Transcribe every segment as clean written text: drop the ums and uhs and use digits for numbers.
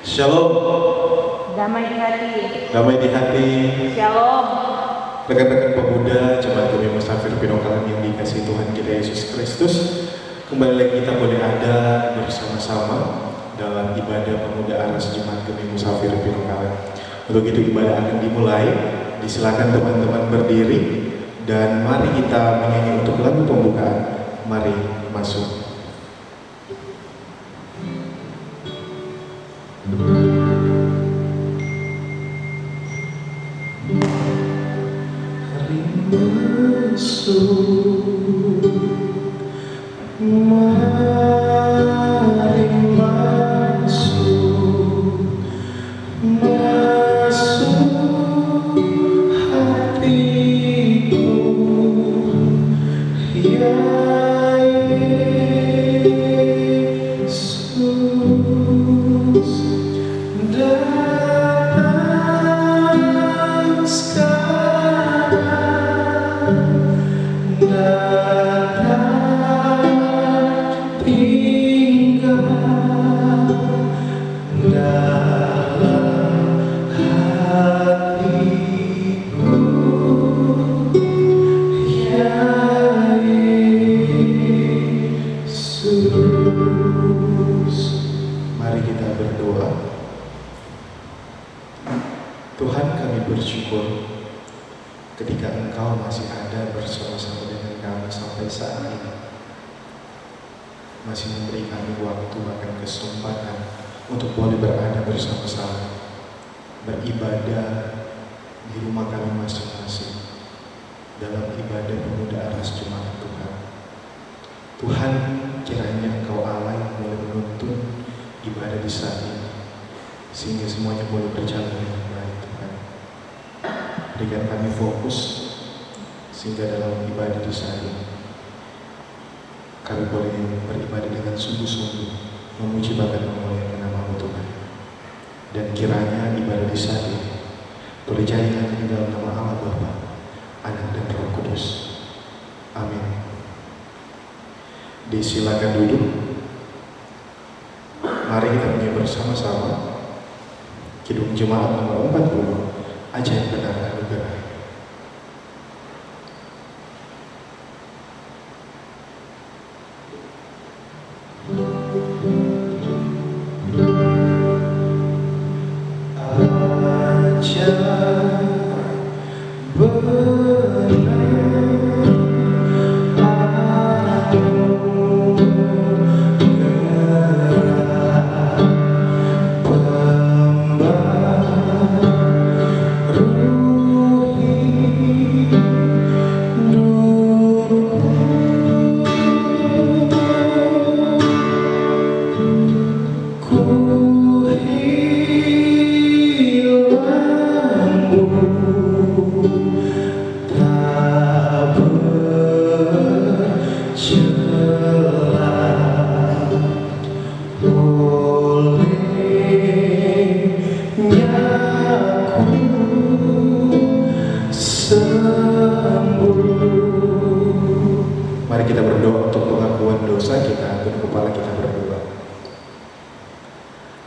Shalom. Damai di hati. Damai di hati. Shalom. Rekan-rekan pemuda Jemaat Gemi Musafir Pinongkalan yang dikasihi Tuhan kita Yesus Kristus, kembali lagi kita boleh ada bersama-sama dalam ibadah pemuda Aras Jemaat Gemi Musafir Pinongkalan. Untuk itu ibadah akan dimulai. Disilakan teman-teman berdiri dan mari kita menyanyi untuk lagu pembukaan. Mari masuk. Mari masuk, mari masuk, masuk hatiku, ya Yesus, datang sekarang, datang tinggal dalam hatiku, ya Yesus. Mari kita berdoa. Tuhan, kami bersyukur ketika Engkau masih ada bersama-sama dengan kami sampai saat ini, masih memberi kami waktu bahkan kesempatan untuk boleh berada bersama-sama, beribadah di rumah kami masing-masing dalam ibadah pemuda Aras Jemaat Tuhan. Tuhan, kiranya Engkau Allah yang boleh menuntun ibadah di saat ini, sehingga semuanya boleh berjalan dengan baik. Tuhan, berikan kami fokus sehingga dalam ibadah di saat ini kami boleh beribadah dengan sungguh-sungguh, memuji bahkan memuliakan nama-Mu Tuhan. Dan kiranya ibadah di saat ini boleh jadi hanya di dalam nama Allah Bapa, Anak dan Roh Kudus. Amin. Disilakan duduk. Mari kita menyanyi bersama-sama Kidung Jemaat nomor 40, Ajaib Benar Anugerah. Mari kita berdoa untuk pengakuan dosa kita, dan kepala kita berdoa.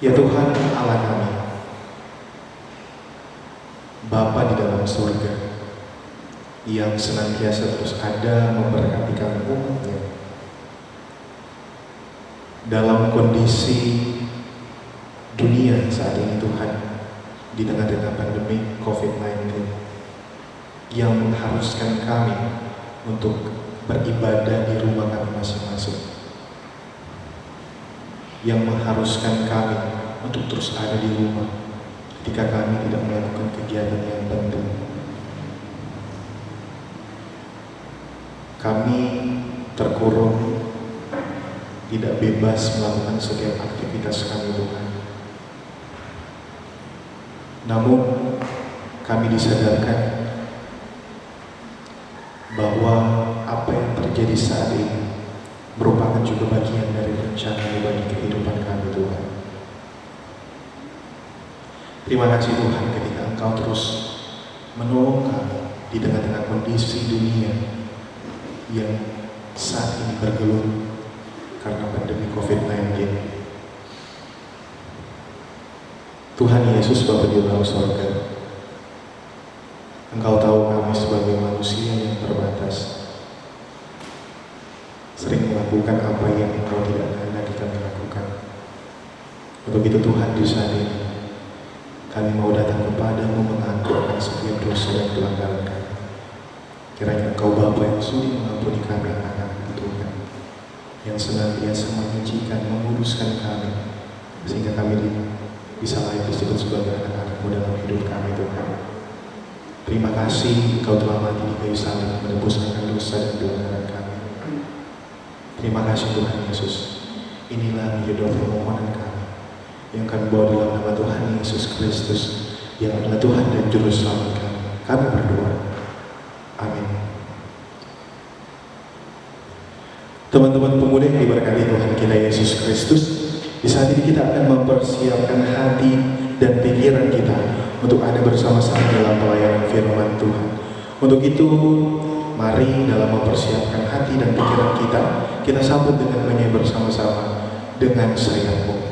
Ya Tuhan Allah kami, Bapa di dalam surga, yang senantiasa terus ada memberkati kami umat-Nya dalam kondisi dunia saat ini Tuhan, di tengah-tengah pandemi COVID-19 yang mengharuskan kami untuk beribadah di rumah kami masing-masing, yang mengharuskan kami untuk terus ada di rumah ketika kami tidak melakukan kegiatan yang penting. Kami terkurung, tidak bebas melakukan setiap aktivitas kami Tuhan. Namun kami disadarkan bahwa apa yang terjadi saat ini merupakan juga bagian dari rencana bagi kehidupan kami Tuhan. Terima kasih Tuhan ketika Engkau terus menolong kami di tengah-tengah kondisi dunia yang saat ini bergelut karena pandemi COVID-19. Tuhan Yesus Bapa di dalam sorga, Engkau tahu kami sebagai manusia yang terbatas, sering melakukan apa yang Engkau tidak kehendak kita lakukan. Untuk itu Tuhan, di saat ini kami mau datang kepadamu mengaku akan setiap dosa dan pelanggaran kami. Kiranya Engkau Bapa yang sudi mengampuni kami anak-anak Tuhan, yang senantiasa menyucikan, menguruskan kami, sehingga kami bisa layak disebut sebagai anak-anak-Mu dalam hidup kami Tuhan. Terima kasih Engkau telah mati di kayu salib menebus akan dosa dan pelanggaran kami. Terima kasih Tuhan Yesus. Inilah hidup permohonan kami yang kami bawa dalam nama Tuhan Yesus Kristus, yang adalah Tuhan dan Juru Selamat kami. Kami berdoa. Amin. Teman-teman pemuda yang diberkati Tuhan kita Yesus Kristus, di saat ini kita akan mempersiapkan hati dan pikiran kita untuk ada bersama-sama dalam pelayanan firman Tuhan. Untuk itu, mari dalam mempersiapkan hati dan pikiran kita sambut dengan menyanyi bersama-sama dengan sayangmu.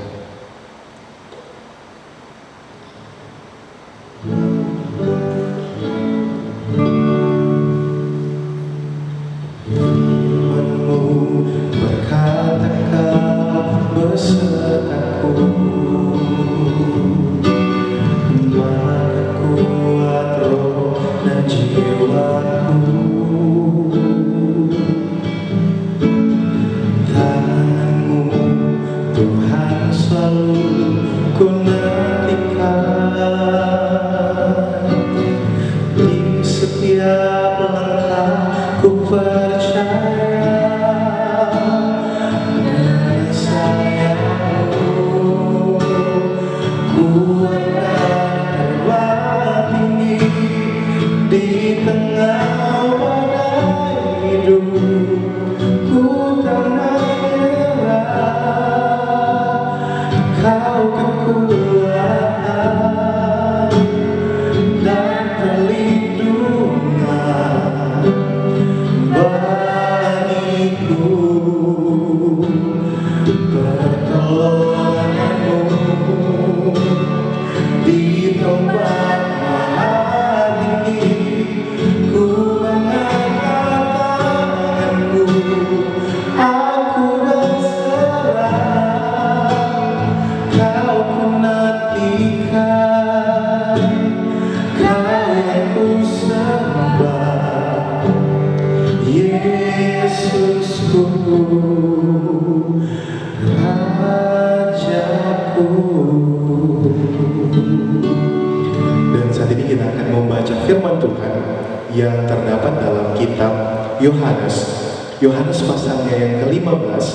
Yang terdapat dalam kitab Yohanes pasalnya yang ke-15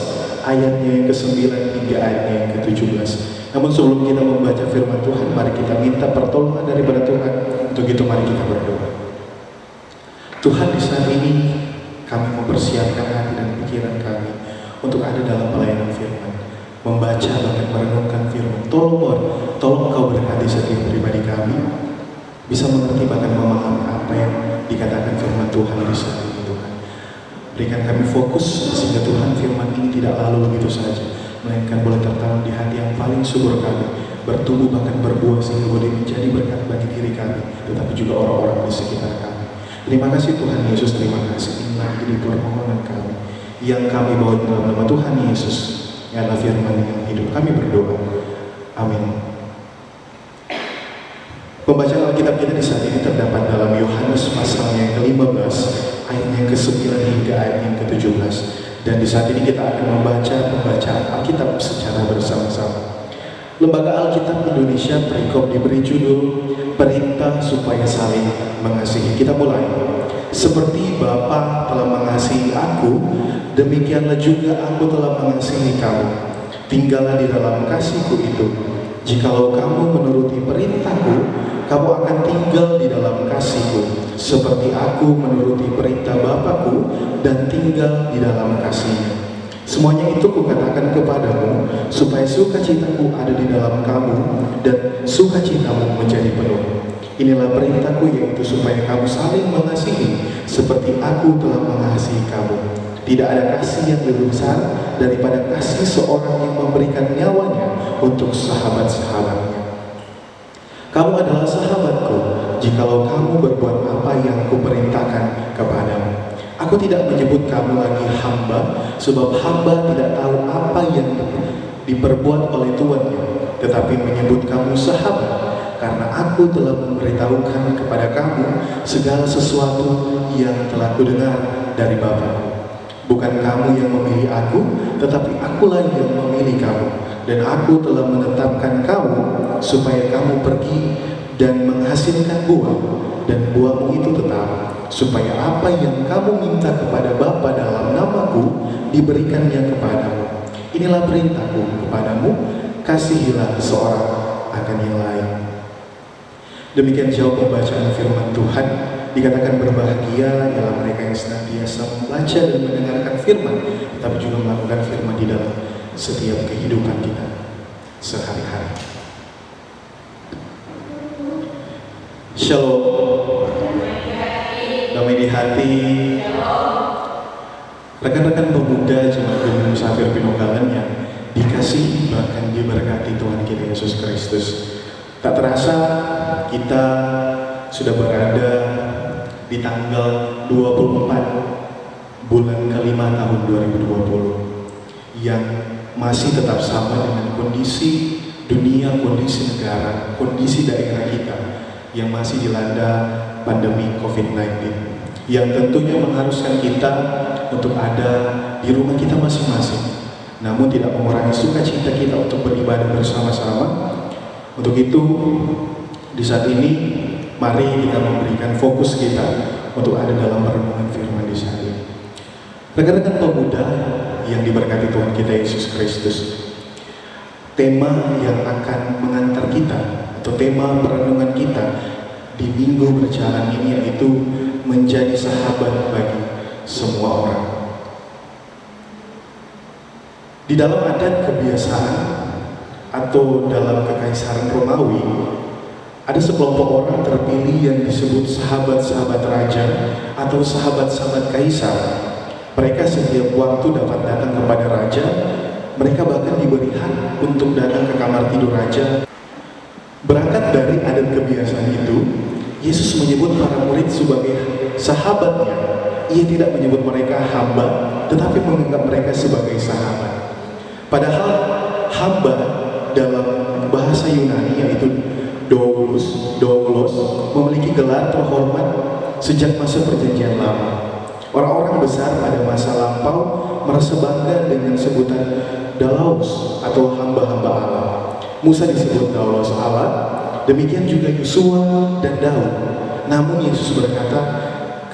ayatnya yang ke-9 hingga ayatnya yang ke-17. Namun sebelum kita membaca firman Tuhan, mari kita minta pertolongan daripada Tuhan. Untuk itu mari kita berdoa. Tuhan, di saat ini kami mempersiapkan hati dan pikiran kami untuk ada dalam pelayanan firman, membaca bahkan merenungkan firman. Tolong Kau berkati setiap pribadi kami bisa mengerti bahkan memahami apa yang dikatakan firman Tuhan di saat ini Tuhan. Berikan kami fokus sehingga Tuhan firman ini tidak lalu begitu saja, melainkan boleh tertanam di hati yang paling subur kami, bertumbuh bahkan berbuah sehingga boleh menjadi berkat bagi diri kami, tetapi juga orang-orang di sekitar kami. Terima kasih Tuhan Yesus, terima kasih. Inilah hidup permohonan kami yang kami bawa dalam nama Tuhan Yesus, yang adalah firman yang hidup. Kami berdoa. Amin. Pembacaan Alkitab kita di saat ini terdapat dalam Yohanes pasal yang ke-15 ayat yang ke-9 hingga ayat yang ke-17. Dan di saat ini kita akan membaca pembacaan Alkitab secara bersama-sama. Lembaga Alkitab Indonesia Perikop diberi judul Perintah Supaya Saling Mengasihi. Kita mulai. Seperti Bapa telah mengasihi aku, demikianlah juga aku telah mengasihi kamu. Tinggallah di dalam kasihku itu. Jikalau kamu menuruti perintahku, kamu akan tinggal di dalam kasihku, seperti aku menuruti perintah Bapakku dan tinggal di dalam kasihnya. Semuanya itu kukatakan kepadamu, supaya sukacitaku ada di dalam kamu, dan sukacitamu menjadi penuh. Inilah perintahku, yaitu supaya kamu saling mengasihi, seperti aku telah mengasihi kamu. Tidak ada kasih yang lebih besar daripada kasih seorang yang memberikan nyawanya untuk sahabat-sahabatnya. Kamu adalah sahabatku, jikalau kamu berbuat apa yang kuperintahkan kepadamu. Aku tidak menyebut kamu lagi hamba, sebab hamba tidak tahu apa yang diperbuat oleh tuannya, tetapi menyebut kamu sahabat, karena aku telah memberitahukan kepada kamu segala sesuatu yang telah kudengar dari Bapa. Bukan kamu yang memilih aku, tetapi akulah yang memilih kamu, dan aku telah menetapkan kamu supaya kamu pergi dan menghasilkan buah, dan buahmu itu tetap, supaya apa yang kamu minta kepada Bapa dalam namaku diberikannya kepadamu. Inilah perintahku kepadamu, kasihilah seorang akan yang lain. Demikian jauh pembacaan firman Tuhan. Dikatakan berbahagia ialah mereka yang senantiasa membaca dan mendengarkan firman, tetapi juga melakukan firman di dalam setiap kehidupan kita sehari-hari. Shalom. Damai di hati. Rekan-rekan pemuda jemaat Gunung Musafir Pinunggalan yang dikasihi bahkan diberkati Tuhan kita Yesus Kristus. Tak terasa kita sudah berada di tanggal 24 bulan kelima tahun 2020 yang masih tetap sama dengan kondisi dunia, kondisi negara, kondisi daerah kita yang masih dilanda pandemi COVID-19, yang tentunya mengharuskan kita untuk ada di rumah kita masing-masing, namun tidak mengurangi sukacita kita untuk beribadah bersama-sama. Untuk itu, di saat ini mari kita memberikan fokus kita untuk ada dalam perenungan firman di saat ini. Rekan-rekan pemuda yang diberkati Tuhan kita Yesus Kristus, tema yang akan mengantar kita atau tema perenungan kita di minggu berjalan ini yaitu menjadi sahabat bagi semua orang. Di dalam adat kebiasaan atau dalam kekaisaran Romawi, ada sekelompok orang terpilih yang disebut sahabat-sahabat raja atau sahabat-sahabat kaisar. Mereka setiap waktu dapat datang kepada raja. Mereka bahkan diberi hak untuk datang ke kamar tidur raja. Berangkat dari adat kebiasaan itu, Yesus menyebut para murid sebagai sahabatnya. Ia tidak menyebut mereka hamba, tetapi menganggap mereka sebagai sahabat. Padahal hamba dalam bahasa Yunani yaitu doulos memiliki gelar terhormat sejak masa perjanjian lama. Orang-orang besar pada masa lampau merasa bangga dengan sebutan Dalos atau hamba-hamba Allah. Musa disebut Daulos Allah, demikian juga Yosua dan Daud. Namun Yesus berkata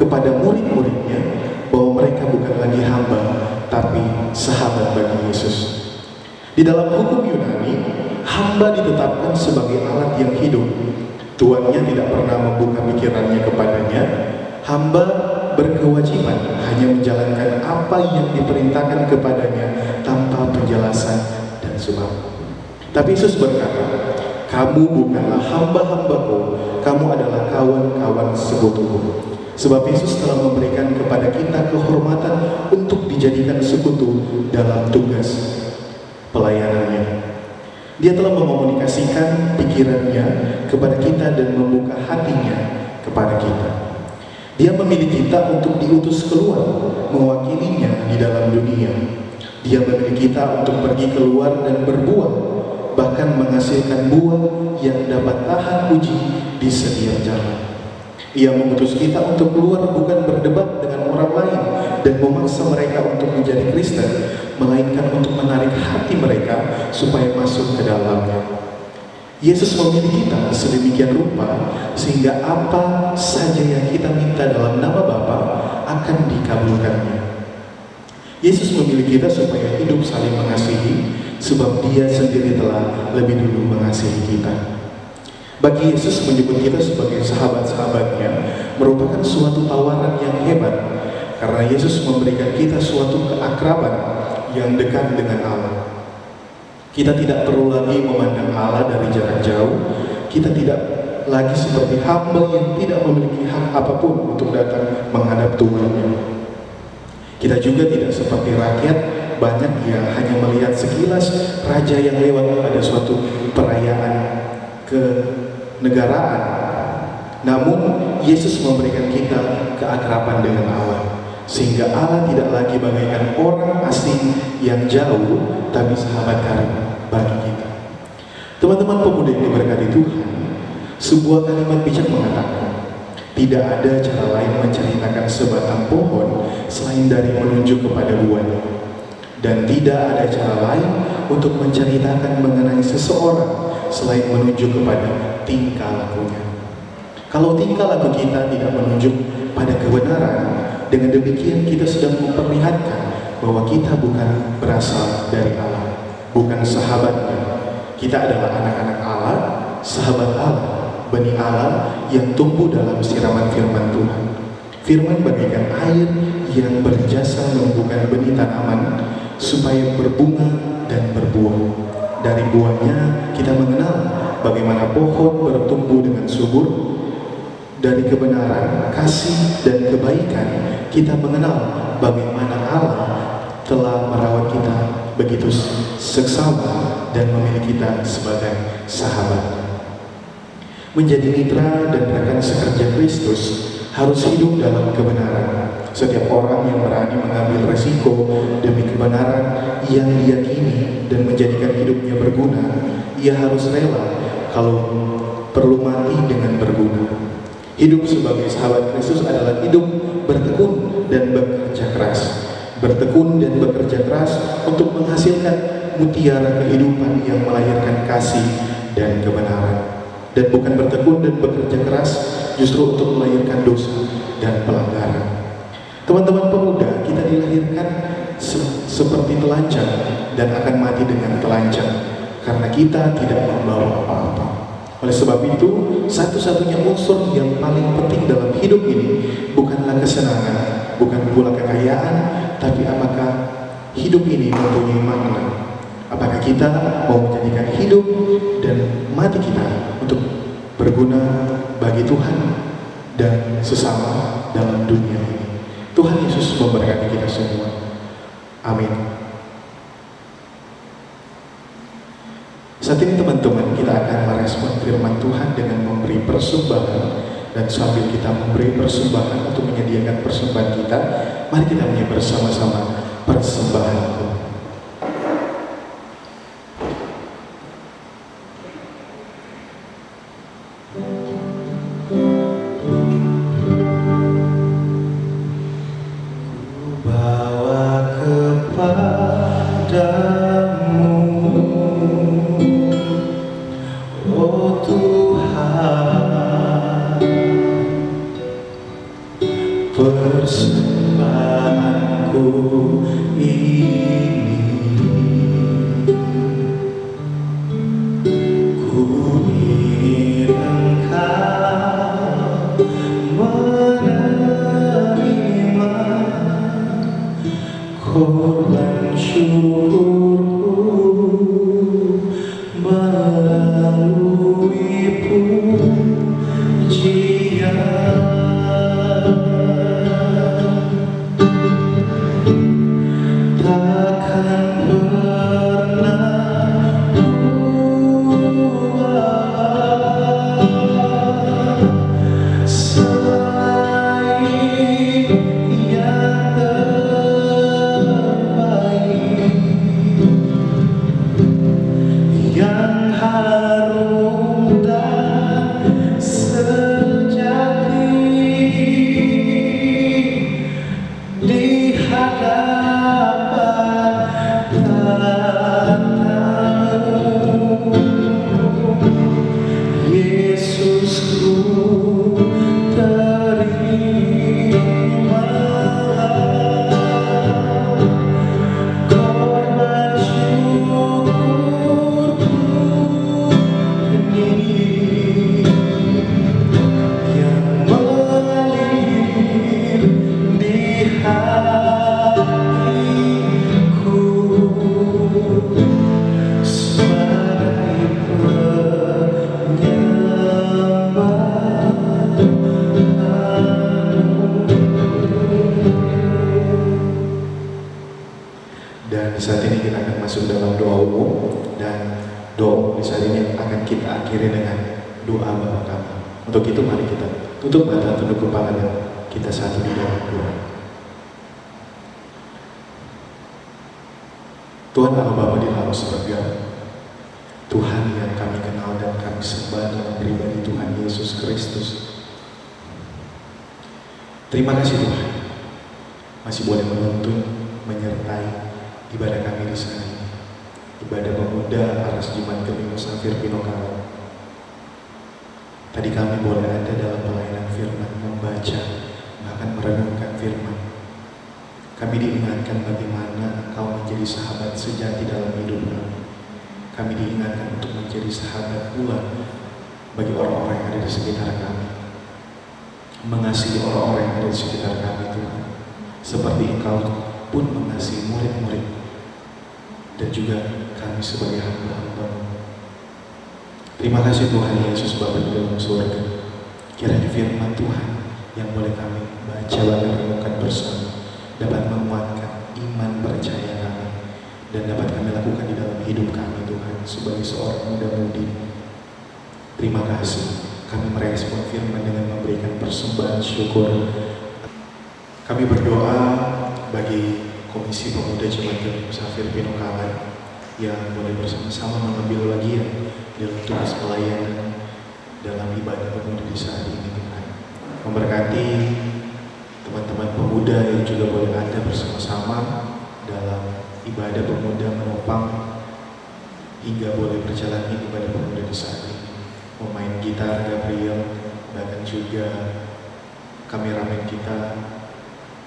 kepada murid-muridnya bahwa mereka bukan lagi hamba, tapi sahabat bagi Yesus. Di dalam hukum Yunani, hamba ditetapkan sebagai alat yang hidup. Tuannya tidak pernah membuka pikirannya kepadanya. Hamba berkewajiban hanya menjalankan apa yang diperintahkan kepadanya tanpa penjelasan dan sebab. Tapi Yesus berkata, kamu bukanlah hamba-hambaku, kamu adalah kawan-kawan sekutuku. Sebab Yesus telah memberikan kepada kita kehormatan untuk dijadikan sekutu dalam tugas pelayanannya. Dia telah mengomunikasikan pikirannya kepada kita dan membuka hatinya kepada kita. Dia memilih kita untuk diutus keluar, mewakilinya di dalam dunia. Dia memilih kita untuk pergi keluar dan berbuah, bahkan menghasilkan buah yang dapat tahan uji di setiap jalan. Ia mengutus kita untuk keluar bukan berdebat dengan orang lain dan memaksa mereka untuk menjadi Kristen, melainkan untuk menarik hati mereka supaya masuk ke dalamnya. Yesus memilih kita sedemikian rupa sehingga apa saja yang kita minta dalam nama Bapa akan dikabulkannya. Yesus memilih kita supaya hidup saling mengasihi, sebab Dia sendiri telah lebih dulu mengasihi kita. Bagi Yesus menyebut kita sebagai sahabat-sahabatnya merupakan suatu tawaran yang hebat, karena Yesus memberikan kita suatu keakraban yang dekat dengan Allah. Kita tidak perlu lagi memandang Allah dari jarak jauh. Kita tidak lagi seperti hamba yang tidak memiliki hak apapun untuk datang menghadap Tuhannya. Kita juga tidak seperti rakyat banyak yang hanya melihat sekilas raja yang lewat pada suatu perayaan kenegaraan. Namun Yesus memberikan kita keakraban dengan Allah, sehingga Allah tidak lagi bagaikan orang asing yang jauh, tapi sahabat karib bagi kita. Teman-teman pemuda yang diberkati Tuhan, sebuah kalimat bijak mengatakan, tidak ada cara lain menceritakan sebatang pohon selain dari menunjuk kepada buahnya. Dan tidak ada cara lain untuk menceritakan mengenai seseorang selain menunjuk kepada tingkah lakunya. Kalau tingkah laku kita tidak menunjuk pada kebenaran, dengan demikian kita sedang memperlihatkan bahwa kita bukan berasal dari Allah, bukan sahabatnya. Kita adalah anak-anak Allah, sahabat Allah, benih Allah yang tumbuh dalam siraman firman Tuhan. Firman bagaikan air yang berjasa menumbuhkan benih tanaman supaya berbunga dan berbuah. Dari buahnya kita mengenal bagaimana pohon bertumbuh dengan subur. Dari kebenaran, kasih, dan kebaikan kita mengenal bagaimana Allah telah merawat kita begitu seksama dan memilih kita sebagai sahabat. Menjadi mitra dan rekan sekerja Kristus harus hidup dalam kebenaran. Setiap orang yang berani mengambil resiko demi kebenaran yang diyakini dan menjadikan hidupnya berguna, ia harus rela kalau perlu mati dengan berguna. Hidup sebagai sahabat Kristus adalah hidup bertekun dan bekerja keras. Bertekun dan bekerja keras untuk menghasilkan mutiara kehidupan yang melahirkan kasih dan kebenaran. Dan bukan bertekun dan bekerja keras justru untuk melahirkan dosa dan pelanggaran. Teman-teman pemuda, kita dilahirkan seperti telanjang dan akan mati dengan telanjang karena kita tidak membawa apa-apa. Oleh sebab itu, satu-satunya unsur yang paling penting dalam hidup ini bukanlah kesenangan, bukan pula kekayaan, tapi apakah hidup ini mempunyai makna. Apakah kita mau menjadikan hidup dan mati kita untuk berguna bagi Tuhan dan sesama dalam dunia ini. Tuhan Yesus memberkati kita semua. Amin. Saat ini teman-teman, kita akan merespon firman Tuhan dengan memberi persembahan. Dan sambil kita memberi persembahan untuk menyediakan persembahan kita, mari kita menyanyi bersama-sama persembahanku. Persembahanku ini, ku ingin Engkau menerima korban syukurku melalui pujian. Saat ini kita akan masuk dalam doa umum, dan doa umum di saat ini akan kita akhiri dengan doa Bapa kami. Untuk itu mari kita tutup mata, tunduk kepala, dan kita satu di dalam doa. Tuhan Allah Bapa di dalam surga, Tuhan yang kami kenal dan kami sembah dalam pribadi Tuhan Yesus Kristus. Terima kasih Tuhan, masih boleh menuntun, menyertai ibadah kami di saat ini. Ibadah pemuda Aras Jimat Gemi Musafir Pinokala. Tadi kami boleh ada dalam pelayanan firman, membaca, bahkan merenungkan firman. Kami diingatkan bagaimana Engkau menjadi sahabat sejati dalam hidup kami. Kami diingatkan untuk menjadi sahabat pula bagi orang-orang yang ada di sekitar kami. Mengasihi orang-orang yang ada di sekitar kami Tuhan, seperti Engkau pun mengasihi murid-murid dan juga kami sebagai hamba-hamba-Mu. Terima kasih Tuhan Yesus Bapa di dalam surga. Kiranya firman Tuhan yang boleh kami baca dan renungkan bersama dapat menguatkan iman percaya kami dan dapat kami lakukan di dalam hidup kami Tuhan sebagai seorang muda-mudi. Terima kasih. Kami merespon firman dengan memberikan persembahan syukur. Kami berdoa bagi Komisi Pemuda Jemaat Gemi Musafir Pinokala yang boleh bersama-sama mengambil bagian dalam tugas pelayanan dalam ibadah pemuda di saat ini Tuhan. Memberkati teman-teman pemuda yang juga boleh ada bersama-sama dalam ibadah pemuda, menopang hingga boleh berjalan ibadah pemuda di saat ini. Pemain gitar Gabriel, bahkan juga kameramen kita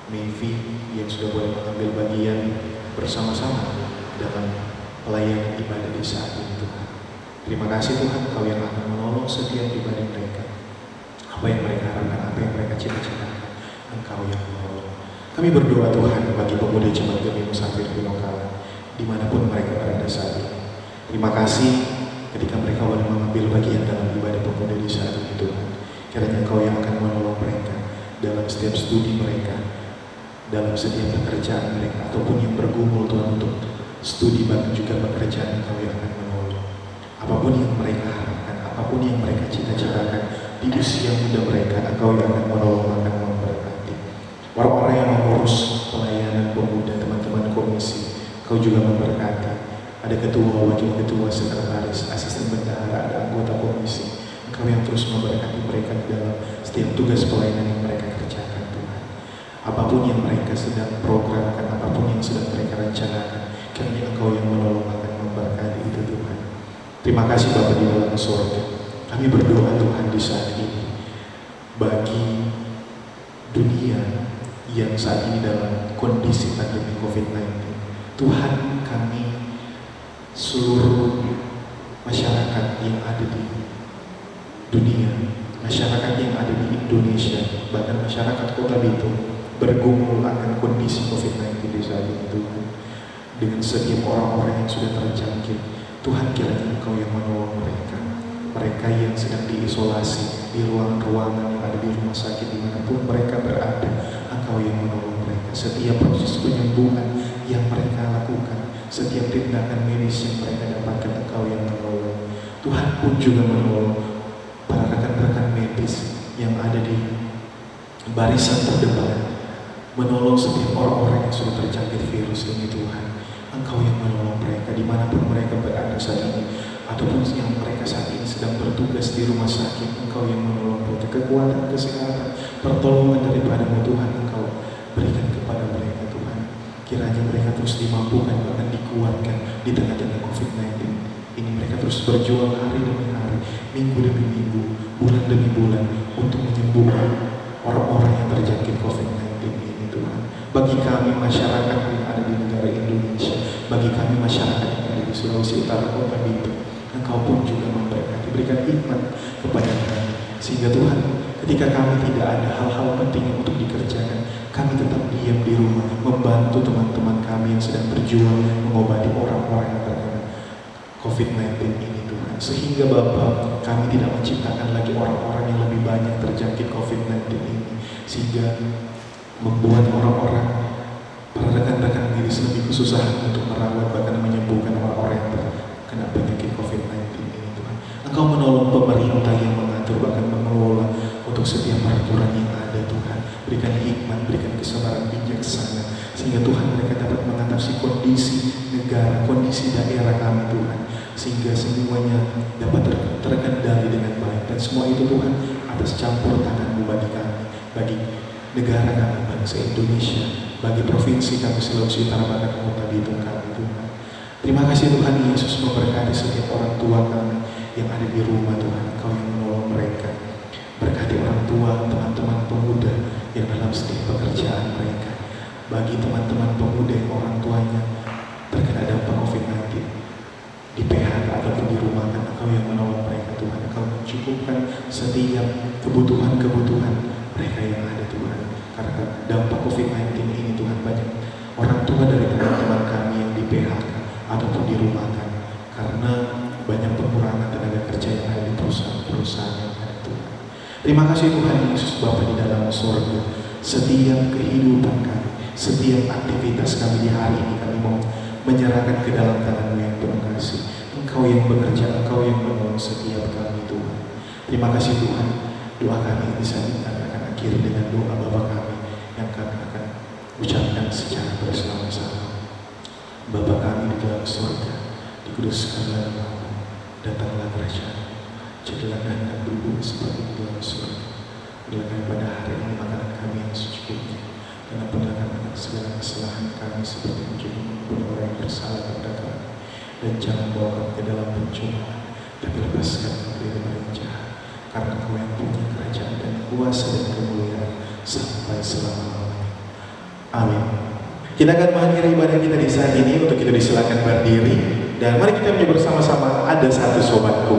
Mevi yang sudah boleh mengambil bagian bersama-sama dalam pelayanan ibadah di saat ini Tuhan. Terima kasih Tuhan, Kau yang akan menolong setiap ibadah mereka. Apa yang mereka harapkan, apa yang mereka cita-citakan, Engkau yang menolong. Kami berdoa Tuhan bagi pemuda Jemaat Gemi Musafir Pinokala dimanapun mereka berada saat ini. Terima kasih ketika mereka boleh mengambil bagian dalam ibadah pemuda di saat ini Tuhan. Kiranya Engkau yang akan menolong mereka dalam setiap studi mereka, dalam setiap pekerjaan mereka, ataupun yang bergumul Tuhan untuk studi bahkan juga pekerjaan, Engkau yang akan menolong. Apapun yang mereka harapkan, apapun yang mereka cita-citakan di usia muda mereka, Engkau yang akan menolong, akan memberkati. Orang-orang yang mengurus pelayanan pemuda, teman-teman komisi, Kau juga memberkati. Ada ketua, wakil ketua, sekretaris, asisten bendahara, ada anggota komisi. Engkau yang terus memberkati mereka dalam setiap tugas pelayanan yang mereka kerjakan Tuhan. Apapun yang mereka sedang programkan, apapun yang sedang mereka rencanakan, kiranya Engkau yang menolong akan memberkati itu Tuhan. Terima kasih Bapa di dalam surga. Kami berdoa Tuhan di saat ini bagi dunia yang saat ini dalam kondisi pandemi COVID-19. Tuhan, kami seluruh masyarakat yang ada di dunia, masyarakat yang ada di Indonesia, bahkan masyarakat Kota Bitung bergumul akan kondisi COVID-19 di saat ini Tuhan. Dengan setiap orang-orang yang sudah terjangkit, Tuhan kiranya Engkau yang menolong mereka. Mereka yang sedang diisolasi di ruangan-ruangan yang ada di rumah sakit dimanapun mereka berada, Engkau yang menolong mereka. Setiap proses penyembuhan yang mereka lakukan, setiap tindakan medis yang mereka dapatkan, Engkau yang menolong. Tuhan pun juga menolong para rekan-rekan medis yang ada di barisan terdepan, menolong setiap orang-orang yang sudah terjangkit virus ini Tuhan. Engkau yang menolong mereka dimanapun mereka berada saat ini, ataupun yang mereka saat ini sedang bertugas di rumah sakit. Engkau yang menolong mereka, kekuatan, kesehatan, pertolongan daripada-Mu Tuhan, Engkau berikan kepada mereka Tuhan. Kiranya mereka terus dimampukan, bahkan dikuatkan di tengah-tengah COVID-19 ini. Mereka terus berjuang hari demi hari, minggu demi minggu, bulan demi bulan, untuk menyembuhkan orang-orang yang terjangkit COVID-19 ini Tuhan. Bagi kami masyarakat yang ada di negara Indonesia, bagi kami masyarakat yang ada di Sulawesi Utara, Kota Bitung, Engkau pun juga memberkati, berikan hikmat kepada kami, sehingga Tuhan, ketika kami tidak ada hal-hal penting untuk dikerjakan, kami tetap diam di rumah, membantu teman-teman kami yang sedang berjuang mengobati orang-orang yang terkena COVID-19 ini Tuhan. Sehingga Bapa, kami tidak menciptakan lagi orang-orang yang lebih banyak terjangkit COVID-19 ini, sehingga membuat orang-orang, para rekan-rekan medis lebih kesusahan untuk merawat bahkan menyembuhkan orang-orang yang terkena penyakit COVID-19 ini Tuhan. Engkau menolong pemerintah yang Tuhan mereka dapat mengatasi kondisi negara, kondisi daerah kami Tuhan, sehingga semuanya dapat terkendali dengan baik. Dan semua itu Tuhan atas campur tangan-Mu bagi kami, bagi negara kami, bangsa Indonesia, bagi provinsi kami Sulawesi Utara, bahkan kota Bitung kami Tuhan. Terima kasih Tuhan Yesus, memberkati setiap orang tua kami yang ada di rumah Tuhan, Engkau yang menolong mereka. Berkati orang tua, teman-teman pemuda yang dalam setiap pekerjaan mereka. Bagi teman-teman pemuda yang orang tuanya terkena dampak COVID-19 di PHK ataupun di rumah, Engkau yang menolong mereka Tuhan. Engkau mencukupkan setiap kebutuhan-kebutuhan mereka yang ada Tuhan. Karena dampak COVID-19 ini Tuhan, banyak orang tua dari teman-teman kami yang di PHK ataupun dirumahkan karena banyak pengurangan tenaga kerja yang ada di perusahaan-perusahaan yang ada Tuhan. Terima kasih Tuhan Yesus Bapa di dalam surga. Setiap kehidupan kami, setiap aktivitas kami di hari ini kami mau menyerahkan ke dalam tangan-Mu yang penuh kasih. Engkau yang bekerja, Engkau yang menolong setiap kami Tuhan. Terima kasih Tuhan. Doa kami bisa kami akan akhiri dengan doa Bapa kami yang kami akan ucapkan secara bersama-sama. Bapa kami di dalam surga, dikuduskanlah nama-Mu, datanglah kerajaan-Mu, jadilah kehendak bumi seperti di dalam surga. Berilah kami pada hari ini makanan kami yang secukupnya, dan ampunilah kami segala kesalahan kami seperti menjadi mengampuni orang yang bersalah kepada kami. Dan jangan bawa kami ke dalam pencobaan, tapi lepaskan kami dari yang jahat, karena Engkau yang punya kerajaan dan kuasa dan kemuliaan sampai selama-lamanya. Amin. Kita akan mengakhiri ibadah kita di saat ini. Untuk itu disilakan berdiri dan mari kita menyebut bersama-sama Ada Satu Sobatku.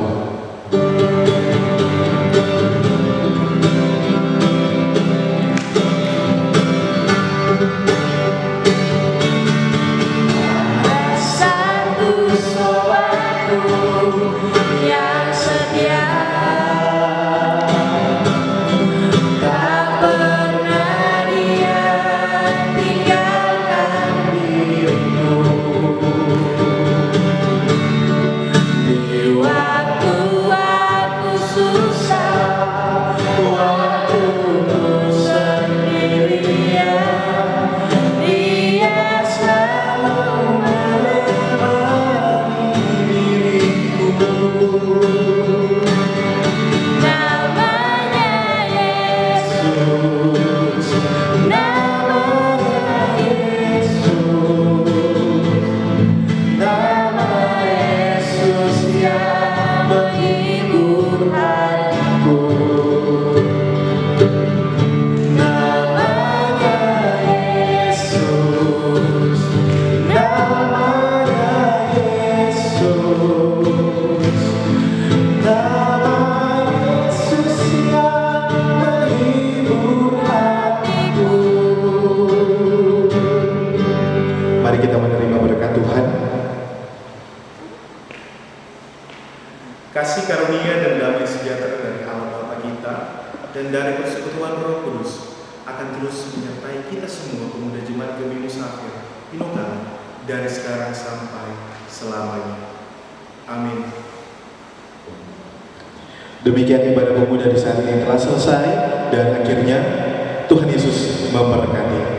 Kasih karunia dan damai sejahtera dari Allah Bapa kita dan dari persekutuan Roh Kudus akan terus menyertai kita semua pemuda Jemaat Gemi Musafir Pinokan dari sekarang sampai selamanya. Amin. Demikian ibadah pemuda di saat ini telah selesai dan akhirnya Tuhan Yesus memberkati.